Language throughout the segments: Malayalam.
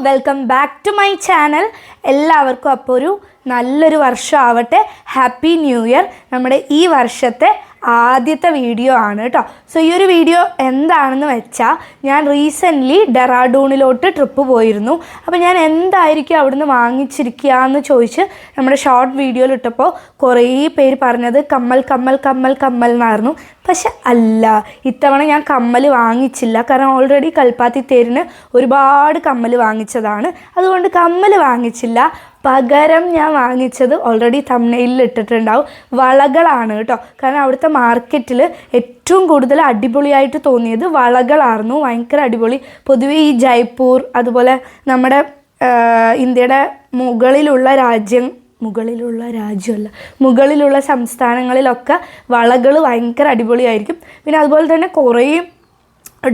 Welcome back to my channel. എല്ലാവർക്കും അപ്പോൾ ഒരു നല്ലൊരു വർഷം ആവട്ടെ. Happy new year. നമ്മുടെ ഈ വർഷത്തെ ആദ്യത്തെ വീഡിയോ ആണ് കേട്ടോ. സോ ഈ ഒരു വീഡിയോ എന്താണെന്ന് വെച്ചാൽ, ഞാൻ റീസെൻ്റ്ലി ഡെറാഡൂണിലോട്ട് ട്രിപ്പ് പോയിരുന്നു. അപ്പോൾ ഞാൻ എന്തായിരിക്കും അവിടുന്ന് വാങ്ങിച്ചിരിക്കുക എന്ന് ചോദിച്ച് നമ്മുടെ ഷോർട്ട് വീഡിയോയിൽ ഇട്ടപ്പോൾ കുറേ പേര് പറഞ്ഞത് കമ്മൽ കമ്മൽ കമ്മൽ കമ്മൽ എന്നായിരുന്നു. പക്ഷെ അല്ല, ഇത്തവണ ഞാൻ കമ്മൽ വാങ്ങിച്ചില്ല. കാരണം ഓൾറെഡി കൽപ്പാത്തി തേരിന് ഒരുപാട് കമ്മൽ വാങ്ങിച്ചതാണ്. അതുകൊണ്ട് കമ്മൽ വാങ്ങിച്ചില്ല. പകരം ഞാൻ വാങ്ങിച്ചത് ഓൾറെഡി തംബ്നെയിലിൽ ഇട്ടിട്ടുണ്ടാവും, വളകളാണ് കേട്ടോ. കാരണം അവിടുത്തെ മാർക്കറ്റിൽ ഏറ്റവും കൂടുതൽ അടിപൊളിയായിട്ട് തോന്നിയത് വളകളായിരുന്നു. ഭയങ്കര അടിപൊളി. പൊതുവേ ഈ ജയ്പൂർ, അതുപോലെ നമ്മുടെ ഇന്ത്യയുടെ മുകളിലുള്ള സംസ്ഥാനങ്ങളിലൊക്കെ വളകൾ ഭയങ്കര അടിപൊളിയായിരിക്കും. പിന്നെ അതുപോലെ തന്നെ കുറേ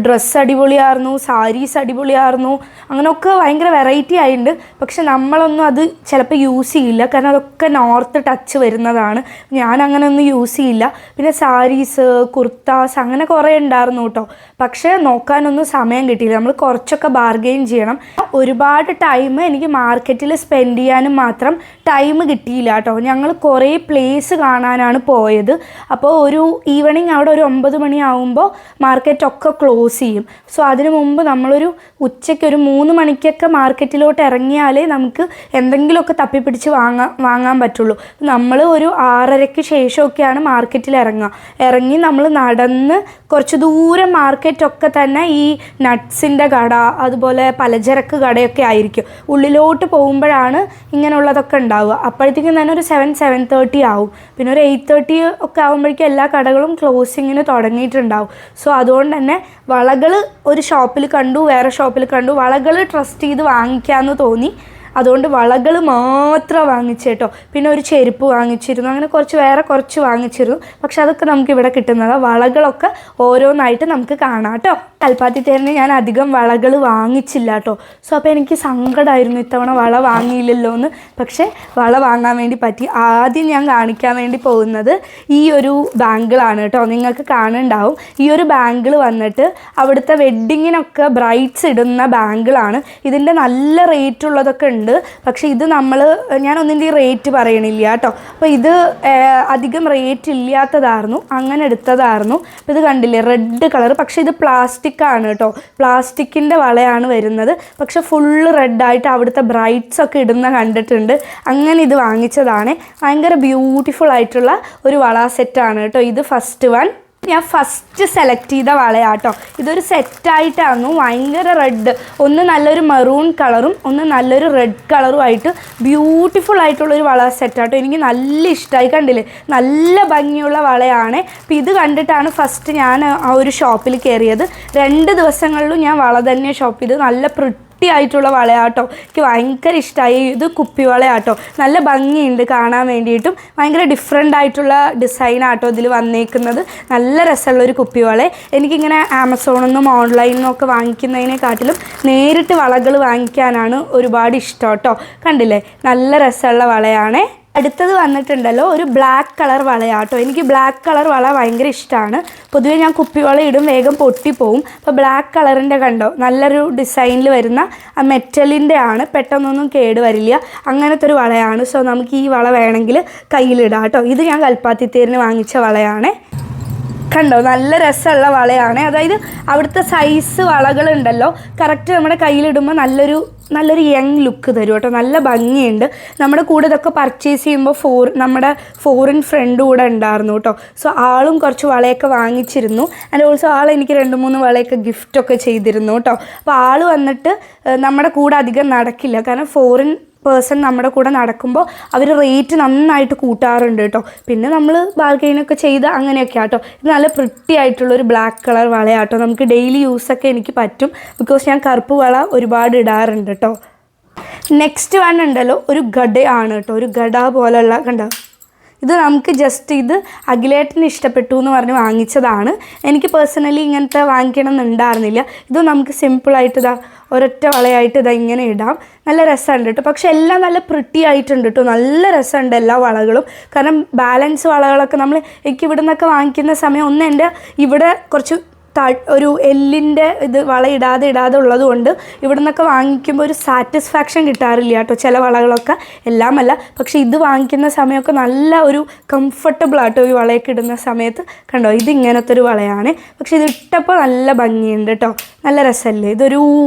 ഡ്രസ്സ് അടിപൊളിയായിരുന്നു, സാരീസ് അടിപൊളിയായിരുന്നു. അങ്ങനെയൊക്കെ ഭയങ്കര വെറൈറ്റി ആയിട്ടുണ്ട്. പക്ഷെ നമ്മളൊന്നും അത് ചിലപ്പോൾ യൂസ് ചെയ്യില്ല, കാരണം അതൊക്കെ നോർത്ത് ടച്ച് വരുന്നതാണ്. ഞാനങ്ങനെ ഒന്നും യൂസ് ചെയ്യില്ല. പിന്നെ സാരീസ്, കുർത്താസ് അങ്ങനെ കുറേ ഉണ്ടായിരുന്നു കേട്ടോ. പക്ഷേ നോക്കാനൊന്നും സമയം കിട്ടിയില്ല. നമ്മൾ കുറച്ചൊക്കെ ബാർഗെയിൻ ചെയ്യണം. ഒരുപാട് ടൈം എനിക്ക് മാർക്കറ്റിൽ സ്പെൻഡ് ചെയ്യാനും മാത്രം ടൈം കിട്ടിയില്ല കേട്ടോ. ഞങ്ങൾ കുറേ പ്ലേസ് കാണാനാണ് പോയത്. അപ്പോൾ ഒരു ഈവനിങ് അവിടെ ഒരു 9 മണിയാവുമ്പോൾ മാർക്കറ്റൊക്കെ ക്ലോസ് ചെയ്യും. സോ അതിനു മുമ്പ് നമ്മളൊരു ഉച്ചയ്ക്ക് ഒരു 3 മണിക്കൊക്കെ മാർക്കറ്റിലോട്ട് ഇറങ്ങിയാലേ നമുക്ക് എന്തെങ്കിലുമൊക്കെ തപ്പിപ്പിടിച്ച് വാങ്ങാൻ പറ്റുള്ളൂ. നമ്മൾ ഒരു 6:30-ക്ക് ശേഷമൊക്കെയാണ് മാർക്കറ്റിൽ ഇറങ്ങി നമ്മൾ നടന്ന് കുറച്ച് ദൂരം മാർക്കറ്റൊക്കെ തന്നെ ഈ നട്ട്സിൻ്റെ കട, അതുപോലെ പലചരക്ക് കടയൊക്കെ ആയിരിക്കും. ഉള്ളിലോട്ട് പോകുമ്പോഴാണ് ഇങ്ങനെയുള്ളതൊക്കെ ഉണ്ടാവുക. അപ്പോഴത്തേക്കും തന്നെ ഒരു 7-7:30 ആവും. പിന്നെ ഒരു 8:30 ഒക്കെ ആകുമ്പോഴേക്കും എല്ലാ കടകളും ക്ലോസിങ്ങിന് തുടങ്ങിയിട്ടുണ്ടാവും. സോ അതുകൊണ്ട് തന്നെ വളകൾ ഒരു ഷോപ്പിൽ കണ്ടു, വേറെ ഷോപ്പിൽ കണ്ടു. വളകൾ ട്രസ്റ്റ് ചെയ്ത് വാങ്ങിക്കാമെന്ന് തോന്നി. അതുകൊണ്ട് വളകൾ മാത്രം വാങ്ങിച്ചേട്ടോ. പിന്നെ ഒരു ചെരുപ്പ് വാങ്ങിച്ചിരുന്നു. അങ്ങനെ കുറച്ച് വാങ്ങിച്ചിരുന്നു. പക്ഷെ അതൊക്കെ നമുക്ക് ഇവിടെ കിട്ടുന്നതാണ്. വളകളൊക്കെ ഓരോന്നായിട്ട് നമുക്ക് കാണാം കേട്ടോ. കൽപ്പാത്തി തേരിന് ഞാൻ അധികം വളകൾ വാങ്ങിച്ചില്ല കേട്ടോ. സോ അപ്പോൾ എനിക്ക് സങ്കടമായിരുന്നു ഇത്തവണ വള വാങ്ങിയില്ലല്ലോ എന്ന്. പക്ഷേ വള വാങ്ങാൻ വേണ്ടി പറ്റി. ആദ്യം ഞാൻ കാണിക്കാൻ വേണ്ടി പോകുന്നത് ഈ ഒരു ബാങ്കിളാണ് കേട്ടോ. നിങ്ങൾക്ക് കാണുന്നുണ്ടാവും. ഈ ഒരു ബാങ്കിൾ വന്നിട്ട് അവിടുത്തെ വെഡ്ഡിങ്ങിനൊക്കെ ബ്രൈഡ്സ് ഇടുന്ന ബാങ്കിളാണ്. ഇതിൻ്റെ നല്ല റേറ്റ് ഉള്ളതൊക്കെ ഉണ്ട്. പക്ഷെ ഇത് ഞാനൊന്നിൻ്റെ റേറ്റ് പറയണില്ല കേട്ടോ. അപ്പോൾ ഇത് അധികം റേറ്റ് ഇല്ലാത്തതായിരുന്നു, അങ്ങനെ എടുത്തതായിരുന്നു. അപ്പോൾ ഇത് കണ്ടില്ലേ, റെഡ് കളർ. പക്ഷേ ഇത് പ്ലാസ്റ്റിക് ആണ് കേട്ടോ. പ്ലാസ്റ്റിക്കിൻ്റെ വളയാണ് വരുന്നത്. പക്ഷെ ഫുള്ള് റെഡായിട്ട് അവിടുത്തെ ബ്രൈഡ്സ് ഒക്കെ ഇടുന്ന കണ്ടിട്ടുണ്ട്. അങ്ങനെ ഇത് വാങ്ങിച്ചതാണ്. ഭയങ്കര ബ്യൂട്ടിഫുൾ ആയിട്ടുള്ള ഒരു വള സെറ്റാണ് കേട്ടോ. ഇത് ഞാൻ ഫസ്റ്റ് സെലക്ട് ചെയ്ത വളയാട്ടോ. ഇതൊരു സെറ്റായിട്ടായിരുന്നു. ഭയങ്കര റെഡ്, ഒന്ന് നല്ലൊരു മെറൂൺ കളറും ഒന്ന് നല്ലൊരു റെഡ് കളറും ആയിട്ട് ബ്യൂട്ടിഫുൾ ആയിട്ടുള്ളൊരു വള സെറ്റാട്ടോ. എനിക്ക് നല്ല ഇഷ്ടമായി. കണ്ടില്ലേ, നല്ല ഭംഗിയുള്ള വളയാണ്. അപ്പോൾ ഇത് കണ്ടിട്ടാണ് ഫസ്റ്റ് ഞാൻ ആ ഒരു ഷോപ്പിൽ കയറിയത്. 2 ദിവസങ്ങളിലും ഞാൻ വള തന്നെ ഷോപ്പ് ചെയ്ത്. നല്ല ആയിട്ടുള്ള വളയാട്ടോ. എനിക്ക് ഭയങ്കര ഇഷ്ടമായി. ഇത് കുപ്പിവളയാട്ടോ. നല്ല ഭംഗിയുണ്ട് കാണാൻ വേണ്ടിയിട്ടും. ഭയങ്കര ഡിഫറെൻ്റ് ആയിട്ടുള്ള ഡിസൈനാട്ടോ ഇതിൽ വന്നേക്കുന്നത്. നല്ല രസമുള്ളൊരു കുപ്പിവള. എനിക്കിങ്ങനെ ആമസോണിൽ നിന്നും ഓൺലൈനിൽ നിന്നൊക്കെ വാങ്ങിക്കുന്നതിനെക്കാട്ടിലും നേരിട്ട് വളകൾ വാങ്ങിക്കാനാണ് ഒരുപാട് ഇഷ്ടം കേട്ടോ. കണ്ടില്ലേ, നല്ല രസമുള്ള വളയാണ്. അടുത്തത് വന്നിട്ടുണ്ടല്ലോ ഒരു ബ്ലാക്ക് കളർ വളയാട്ടോ. എനിക്ക് ബ്ലാക്ക് കളർ വള ഭയങ്കര ഇഷ്ടമാണ്. പൊതുവേ ഞാൻ കുപ്പിവള ഇടും, വേഗം പൊട്ടിപ്പോവും. അപ്പോൾ ബ്ലാക്ക് കളറിൻ്റെ കണ്ടോ, നല്ലൊരു ഡിസൈനിൽ വരുന്ന ആ മെറ്റലിൻ്റെ ആണ്. പെട്ടെന്നൊന്നും കേട് വരില്ല. അങ്ങനത്തെ ഒരു വളയാണ്. സോ നമുക്ക് ഈ വള വേണമെങ്കിൽ കയ്യിലിടാം കേട്ടോ. ഇത് ഞാൻ കൽപ്പാത്തി തേരിന് വാങ്ങിച്ച വളയാണ്. കണ്ടോ, നല്ല രസമുള്ള വളയാണ്. അതായത് അവിടുത്തെ സൈസ് വളകളുണ്ടല്ലോ, കറക്റ്റ് നമ്മുടെ കയ്യിലിടുമ്പോൾ നല്ലൊരു യങ് ലുക്ക് തരും കേട്ടോ. നല്ല ഭംഗിയുണ്ട്. നമ്മുടെ കൂടെ ഇതൊക്കെ പർച്ചേസ് ചെയ്യുമ്പോൾ നമ്മുടെ ഫോറിൻ ഫ്രണ്ട് കൂടെ ഉണ്ടായിരുന്നു കേട്ടോ. സോ ആളും കുറച്ച് വളയൊക്കെ വാങ്ങിച്ചിരുന്നു. ആൻഡ് ഓൾസോ എനിക്ക് 2-3 വളയൊക്കെ ഗിഫ്റ്റൊക്കെ ചെയ്തിരുന്നു കേട്ടോ. അപ്പോൾ ആൾ വന്നിട്ട് നമ്മുടെ കൂടെ അധികം നടക്കില്ല. കാരണം ഫോറിൻ പേഴ്സൺ നമ്മുടെ കൂടെ നടക്കുമ്പോൾ അവർ റേറ്റ് നന്നായിട്ട് കൂട്ടാറുണ്ട് കേട്ടോ. പിന്നെ നമ്മൾ ബാർഗെയിനൊക്കെ ചെയ്ത് അങ്ങനെയൊക്കെ ആട്ടോ. ഇത് നല്ല പ്രിട്ടി ആയിട്ടുള്ളൊരു ബ്ലാക്ക് കളർ വളയാട്ടോ. നമുക്ക് ഡെയിലി യൂസൊക്കെ എനിക്ക് പറ്റും. ബിക്കോസ് ഞാൻ കറുപ്പ് വള ഒരുപാട് ഇടാറുണ്ട് കേട്ടോ. നെക്സ്റ്റ് വൺ ഉണ്ടല്ലോ, ഒരു ഗഡയാണ് കേട്ടോ. ഒരു ഗഡ പോലെയുള്ള കണ്ടോ. ഇത് നമുക്ക് ഇത് അഖിലേട്ടന് ഇഷ്ടപ്പെട്ടു എന്ന് പറഞ്ഞ് വാങ്ങിച്ചതാണ്. എനിക്ക് പേഴ്സണലി ഇങ്ങനത്തെ വാങ്ങിക്കണം എന്നുണ്ടായിരുന്നില്ല. ഇത് നമുക്ക് സിമ്പിളായിട്ട് ഒരൊറ്റ വളയായിട്ട് ഇങ്ങനെ ഇടാം. നല്ല രസമുണ്ട് കേട്ടോ. പക്ഷെ എല്ലാം നല്ല പ്രിട്ടി ആയിട്ടുണ്ട് കേട്ടോ. നല്ല രസമുണ്ട് എല്ലാ വളകളും. കാരണം ബാലൻസ് വളകളൊക്കെ എനിക്ക് ഇവിടെ നിന്നൊക്കെ വാങ്ങിക്കുന്ന സമയം എൻ്റെ ഇവിടെ കുറച്ച് ഒരു എല്ലിൻ്റെ ഇത് വള ഇടാതെ ഉള്ളത് കൊണ്ട് ഇവിടെ നിന്നൊക്കെ വാങ്ങിക്കുമ്പോൾ ഒരു സാറ്റിസ്ഫാക്ഷൻ കിട്ടാറില്ല കേട്ടോ. ചില വളകളൊക്കെ എല്ലാമല്ല, പക്ഷേ ഇത് വാങ്ങിക്കുന്ന സമയമൊക്കെ നല്ല ഒരു കംഫർട്ടബിൾ ആട്ടോ ഈ വളയൊക്കെ ഇടുന്ന സമയത്ത്. കണ്ടോ, ഇത് ഇങ്ങനത്തെ ഒരു വളയാണ്, പക്ഷേ ഇത് ഇട്ടപ്പോൾ നല്ല ഭംഗിയുണ്ട് കേട്ടോ. നല്ല രസമല്ലേ, ഇതൊരു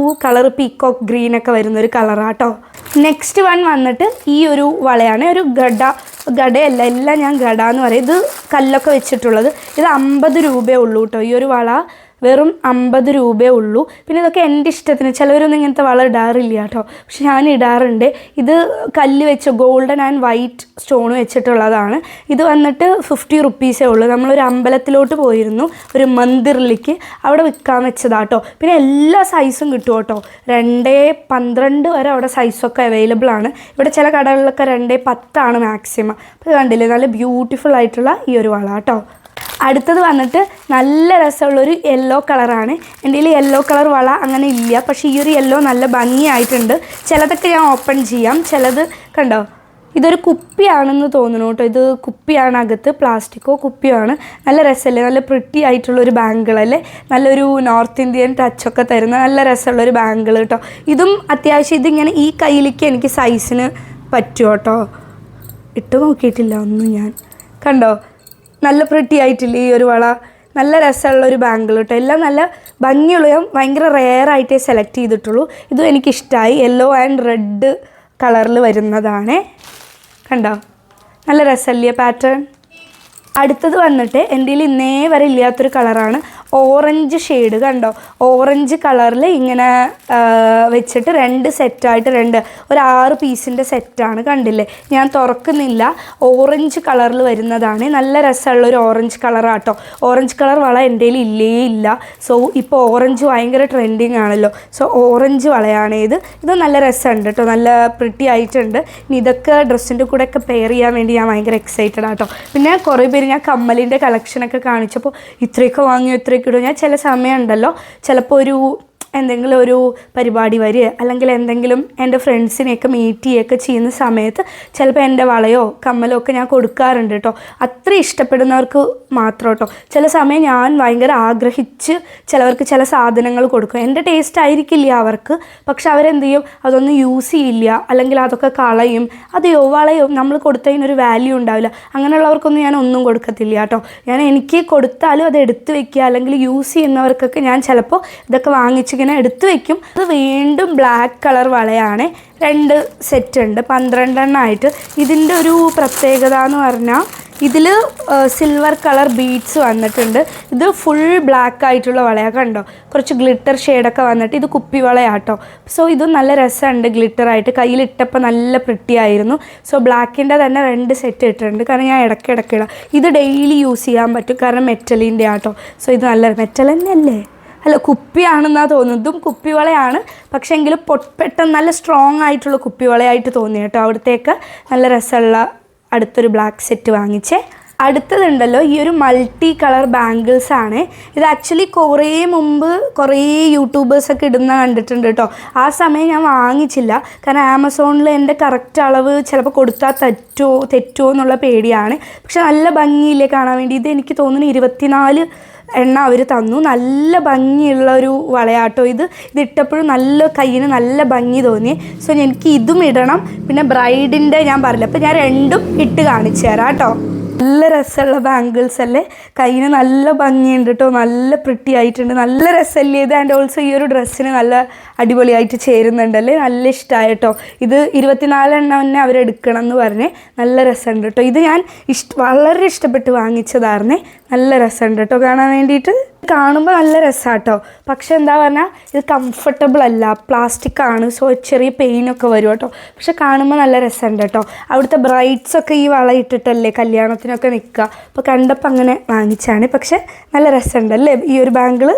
കളർ പീക്കോക്ക് ഗ്രീനൊക്കെ വരുന്നൊരു കളറാട്ടോ. നെക്സ്റ്റ് വൺ വന്നിട്ട് ഈ ഒരു വളയാണ്. ഒരു ഗഡയല്ല, എല്ലാം ഞാൻ ഗഡ എന്ന് പറയും. ഇത് കല്ലൊക്കെ വെച്ചിട്ടുള്ളത്. ഇത് 50 രൂപയേ ഉള്ളൂ കേട്ടോ. ഈ ഒരു വള വെറും 50 രൂപയേ ഉള്ളൂ. പിന്നെ ഇതൊക്കെ എൻ്റെ ഇഷ്ടത്തിന്, ചിലവരൊന്നും ഇങ്ങനത്തെ വള ഇടാറില്ല കേട്ടോ, പക്ഷെ ഞാൻ ഇടാറുണ്ട്. ഇത് കല്ല് വെച്ച് ഗോൾഡൻ ആൻഡ് വൈറ്റ് സ്റ്റോൺ വെച്ചിട്ടുള്ളതാണ്. ഇത് വന്നിട്ട് 50 റുപ്പീസേ ഉള്ളൂ. നമ്മളൊരു അമ്പലത്തിലോട്ട് പോയിരുന്നു, ഒരു മന്ദിറിലേക്ക്, അവിടെ വിൽക്കാൻ വെച്ചതാട്ടോ. പിന്നെ എല്ലാ സൈസും കിട്ടും കേട്ടോ. 2-12 വരെ അവിടെ സൈസൊക്കെ അവൈലബിൾ ആണ്. ഇവിടെ ചില കടകളിലൊക്കെ 2-10 മാക്സിമം. അപ്പോൾ കണ്ടില്ലേ, നല്ല ബ്യൂട്ടിഫുൾ ആയിട്ടുള്ള ഈ ഒരു വള കേട്ടോ. അടുത്തത് വന്നിട്ട് നല്ല രസമുള്ളൊരു യെല്ലോ കളറാണ്. എൻ്റെ കയ്യിൽ യെല്ലോ കളർ വള അങ്ങനെ ഇല്ല, പക്ഷേ ഈ ഒരു യെല്ലോ നല്ല ഭംഗിയായിട്ടുണ്ട്. ചിലതൊക്കെ ഞാൻ ഓപ്പൺ ചെയ്യാം. ചിലത് കണ്ടോ, ഇതൊരു കുപ്പിയാണെന്ന് തോന്നുന്നു കേട്ടോ. ഇത് കുപ്പിയാണ്, അകത്ത് പ്ലാസ്റ്റിക്കോ കുപ്പിയോ ആണ്. നല്ല രസമല്ലേ, നല്ല പ്രിട്ടി ആയിട്ടുള്ളൊരു ബാങ്കിളല്ലേ, നല്ലൊരു നോർത്ത് ഇന്ത്യൻ ടച്ചൊക്കെ തരുന്ന നല്ല രസമുള്ളൊരു ബാങ്കിൾ കേട്ടോ. ഇതും അത്യാവശ്യം ഇതിങ്ങനെ ഈ കയ്യിലേക്ക് എനിക്ക് സൈസിന് പറ്റും കേട്ടോ. ഇട്ട് നോക്കിയിട്ടില്ല ഒന്നും ഞാൻ. കണ്ടോ, നല്ല പ്രിട്ടി ആയിട്ടില്ല ഈ ഒരു വള. നല്ല രസമുള്ളൊരു ബാങ്കിൾ കേട്ടോ. എല്ലാം നല്ല ഭംഗിയുള്ള, ഞാൻ ഭയങ്കര റെയറായിട്ടേ സെലക്ട് ചെയ്തിട്ടുള്ളൂ. ഇതും എനിക്കിഷ്ടമായി. യെല്ലോ ആൻഡ് റെഡ് കളറിൽ വരുന്നതാണ്. കണ്ടോ, നല്ല രസമല്ലേ പാറ്റേൺ. അടുത്തത് വന്നിട്ട് എൻ്റെ കയ്യിൽ ഇന്നേ വരെ ഇല്ലാത്തൊരു കളറാണ്, ഓറഞ്ച് ഷെയ്ഡ്. കണ്ടോ, ഓറഞ്ച് കളറിൽ ഇങ്ങനെ വെച്ചിട്ട് 2 സെറ്റായിട്ട് ഒരു 6 പീസിൻ്റെ സെറ്റാണ്. കണ്ടില്ലേ, ഞാൻ തുറക്കുന്നില്ല. ഓറഞ്ച് കളറിൽ വരുന്നതാണ്. നല്ല രസമുള്ളൊരു ഓറഞ്ച് കളറാട്ടോ. ഓറഞ്ച് കളർ വള എൻ്റെ കയ്യിൽ ഇല്ല. സോ ഇപ്പോൾ ഓറഞ്ച് ഭയങ്കര ട്രെൻഡിങ് ആണല്ലോ. സോ ഓറഞ്ച് വളയാണ് ഇത്. നല്ല രസമുണ്ട് കേട്ടോ, നല്ല പ്രിട്ടി ആയിട്ടുണ്ട്. ഇനി ഇതൊക്കെ ഡ്രസ്സിൻ്റെ കൂടെയൊക്കെ പെയർ ചെയ്യാൻ വേണ്ടി ഞാൻ ഭയങ്കര എക്സൈറ്റഡ് ആട്ടോ. പിന്നെ കുറേ പേര് ഞാൻ കമ്മലിൻ്റെ കളക്ഷനൊക്കെ കാണിച്ചപ്പോൾ ഇത്രയൊക്കെ വാങ്ങിയോ ഇത്രയൊക്കെ ഇടും. ഞാൻ ചില സമയം ഉണ്ടല്ലോ, ചിലപ്പോൾ എന്തെങ്കിലും ഒരു പരിപാടി വരിക, അല്ലെങ്കിൽ എന്തെങ്കിലും എൻ്റെ ഫ്രണ്ട്സിനെയൊക്കെ മീറ്റ് ചെയ്യുകയൊക്കെ ചെയ്യുന്ന സമയത്ത് ചിലപ്പോൾ എൻ്റെ വളയോ കമ്മലോ ഒക്കെ ഞാൻ കൊടുക്കാറുണ്ട് കേട്ടോ. അത്ര ഇഷ്ടപ്പെടുന്നവർക്ക് മാത്രം കേട്ടോ. ചില സമയം ഞാൻ ഭയങ്കര ആഗ്രഹിച്ച് ചിലവർക്ക് ചില സാധനങ്ങൾ കൊടുക്കും. എൻ്റെ ടേസ്റ്റ് ആയിരിക്കില്ല അവർക്ക്, പക്ഷെ അവരെന്ത് ചെയ്യും, അതൊന്നും യൂസ് ചെയ്യില്ല, അല്ലെങ്കിൽ അതൊക്കെ കളയും. അതെയോ വളയോ നമ്മൾ കൊടുത്തതിനൊരു വാല്യൂ ഉണ്ടാവില്ല. അങ്ങനെയുള്ളവർക്കൊന്നും ഞാൻ ഒന്നും കൊടുക്കത്തില്ല കേട്ടോ. എനിക്ക് കൊടുത്താലും അത് എടുത്ത് വെക്കുക, അല്ലെങ്കിൽ യൂസ് ചെയ്യുന്നവർക്കൊക്കെ ഞാൻ ചിലപ്പോൾ ഇതൊക്കെ വാങ്ങിച്ച് എടുത്തു വയ്ക്കും. അത് വീണ്ടും ബ്ലാക്ക് കളർ വളയാണ്. 2 സെറ്റ് ഉണ്ട്, 12 എണ്ണമായിട്ട്. ഇതിൻ്റെ ഒരു പ്രത്യേകത എന്ന് പറഞ്ഞാൽ ഇതിൽ സിൽവർ കളർ ബീഡ്സ് വന്നിട്ടുണ്ട്. ഇത് ഫുൾ ബ്ലാക്ക് ആയിട്ടുള്ള വളയാണ്. കണ്ടോ, കുറച്ച് ഗ്ലിറ്റർ ഷെയ്ഡൊക്കെ വന്നിട്ട് ഇത് കുപ്പി വളയാട്ടോ. സോ ഇത് നല്ല രസമുണ്ട് ഗ്ലിറ്ററായിട്ട്. കയ്യിലിട്ടപ്പോൾ നല്ല പ്രിട്ടി ആയിരുന്നു. സോ ബ്ലാക്കിൻ്റെ തന്നെ 2 സെറ്റ് ഇട്ടിട്ടുണ്ട്, കാരണം ഞാൻ ഇടയ്ക്കിടാം. ഇത് ഡെയിലി യൂസ് ചെയ്യാൻ പറ്റും, കാരണം മെറ്റലിൻ്റെ ആട്ടോ. സോ ഇത് നല്ല മെറ്റൽ തന്നെയല്ലേ, അല്ല കുപ്പിയാണെന്നാണ് തോന്നുന്നത്. ഇതും കുപ്പിവളയാണ്, പക്ഷേ എങ്കിലും പെട്ടെന്ന് നല്ല സ്ട്രോങ് ആയിട്ടുള്ള കുപ്പിവളയായിട്ട് തോന്നി കേട്ടോ. അവിടത്തേക്ക് നല്ല രസമുള്ള അടുത്തൊരു ബ്ലാക്ക് സെറ്റ് വാങ്ങിച്ചേ. അടുത്തതുണ്ടല്ലോ, ഈ ഒരു മൾട്ടി കളർ ബാംഗിൾസ് ആണ്. ഇത് ആക്ച്വലി കുറേ മുമ്പ് കുറേ യൂട്യൂബേഴ്സൊക്കെ ഇടുന്ന കണ്ടിട്ടുണ്ട് കേട്ടോ. ആ സമയം ഞാൻ വാങ്ങിച്ചില്ല, കാരണം ആമസോണിൽ എൻ്റെ കറക്റ്റ് അളവ് ചിലപ്പോൾ കൊടുത്താൽ തെറ്റുമോ എന്നുള്ള പേടിയാണ്. പക്ഷെ നല്ല ഭംഗിയില്ലേ കാണാൻ വേണ്ടി. ഇത് എനിക്ക് തോന്നുന്നു 24 എണ്ണ അവർ തന്നു. നല്ല ഭംഗിയുള്ള ഒരു വളയാട്ടോ ഇത്. ഇതിട്ടപ്പോഴും നല്ല കയ്യിന് നല്ല ഭംഗി തോന്നി. സോ എനിക്ക് ഇതും ഇടണം. പിന്നെ ബ്രൈഡിൻ്റെ ഞാൻ പറഞ്ഞില്ല, അപ്പോൾ ഞാൻ 2ഉം ഇട്ട് കാണിച്ചു തരാം കേട്ടോ. നല്ല രസമുള്ള ബാംഗിൾസ് അല്ലേ, കയ്യിന് നല്ല ഭംഗിയുണ്ട് കേട്ടോ, നല്ല പ്രിട്ടി ആയിട്ടുണ്ട്, നല്ല രസമല്ലേ ഇത്. ആൻഡ് ഓൾസോ ഈ ഒരു ഡ്രസ്സിന് നല്ല അടിപൊളിയായിട്ട് ചേരുന്നുണ്ടല്ലേ, നല്ല ഇഷ്ടമായി കേട്ടോ. ഇത് 24 എണ്ണം തന്നെ അവരെടുക്കണം എന്ന് പറഞ്ഞേ, നല്ല രസമുണ്ട് കേട്ടോ. ഇത് ഞാൻ വളരെ ഇഷ്ടപ്പെട്ട് വാങ്ങിച്ചതായിരുന്നേ. നല്ല രസമുണ്ട് കേട്ടോ കാണാൻ വേണ്ടിയിട്ട്. കാണുമ്പോൾ നല്ല രസമാണ് കേട്ടോ, പക്ഷെ എന്താ പറഞ്ഞാൽ ഇത് കംഫർട്ടബിൾ അല്ല, പ്ലാസ്റ്റിക് ആണ്. സോ ചെറിയ പെയിനൊക്കെ വരും കേട്ടോ, പക്ഷെ കാണുമ്പോൾ നല്ല രസമുണ്ട് കേട്ടോ. അവിടുത്തെ ബ്രൈഡ്സൊക്കെ ഈ വള ഇട്ടിട്ടല്ലേ കല്യാണത്തിനൊക്കെ നിൽക്കുക, അപ്പോൾ കണ്ടപ്പോൾ അങ്ങനെ വാങ്ങിച്ചാണ്. പക്ഷെ നല്ല രസമുണ്ടല്ലേ ഈ ഒരു ബാംഗിൾ.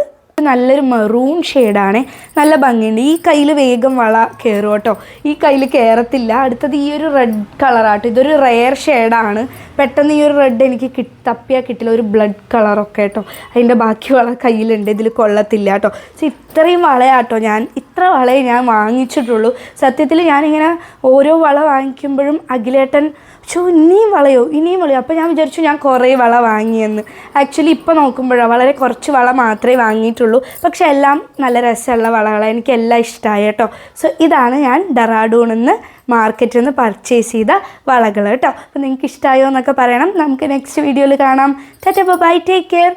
നല്ലൊരു മെറൂൺ ഷെയ്ഡാണ്, നല്ല ഭംഗിയുണ്ട്. ഈ കയ്യിൽ വേഗം വള കയറും കേട്ടോ, ഈ കയ്യിൽ കയറത്തില്ല. അടുത്തത് ഈ ഒരു റെഡ് കളറാട്ടോ, ഇതൊരു റെയർ ഷെയ്ഡാണ്. പെട്ടെന്ന് ഈ ഒരു റെഡ് എനിക്ക് തപ്പിയാൽ കിട്ടില്ല, ഒരു ബ്ലഡ് കളറൊക്കെ കേട്ടോ. അതിൻ്റെ ബാക്കി വള കയ്യിലുണ്ട്, ഇതിൽ കൊള്ളത്തില്ല കേട്ടോ. സോ ഇത്രയും വളയാട്ടോ ഇത്ര വളയെ ഞാൻ വാങ്ങിച്ചിട്ടുള്ളൂ. സത്യത്തിൽ ഞാനിങ്ങനെ ഓരോ വള വാങ്ങിക്കുമ്പോഴും അഖിലേട്ടൻ ഇനിയും വളയോ. അപ്പോൾ ഞാൻ വിചാരിച്ചു ഞാൻ കുറേ വള വാങ്ങിയെന്ന്. ആക്ച്വലി ഇപ്പോൾ നോക്കുമ്പോഴാണ് വളരെ കുറച്ച് വള മാത്രമേ വാങ്ങിയിട്ടുള്ളൂ. പക്ഷേ എല്ലാം നല്ല രസമുള്ള വളകളാണ്, എനിക്കെല്ലാം ഇഷ്ടമായി കേട്ടോ. സോ ഇതാണ് ഞാൻ ഡെറാഡൂണിൽ നിന്ന് മാർക്കറ്റിൽ നിന്ന് പർച്ചേസ് ചെയ്ത വളകൾ കേട്ടോ. അപ്പോൾ നിങ്ങൾക്ക് ഇഷ്ടമായോ എന്നൊക്കെ പറയണം. നമുക്ക് നെക്സ്റ്റ് വീഡിയോയിൽ കാണാം. Tata bye, take care.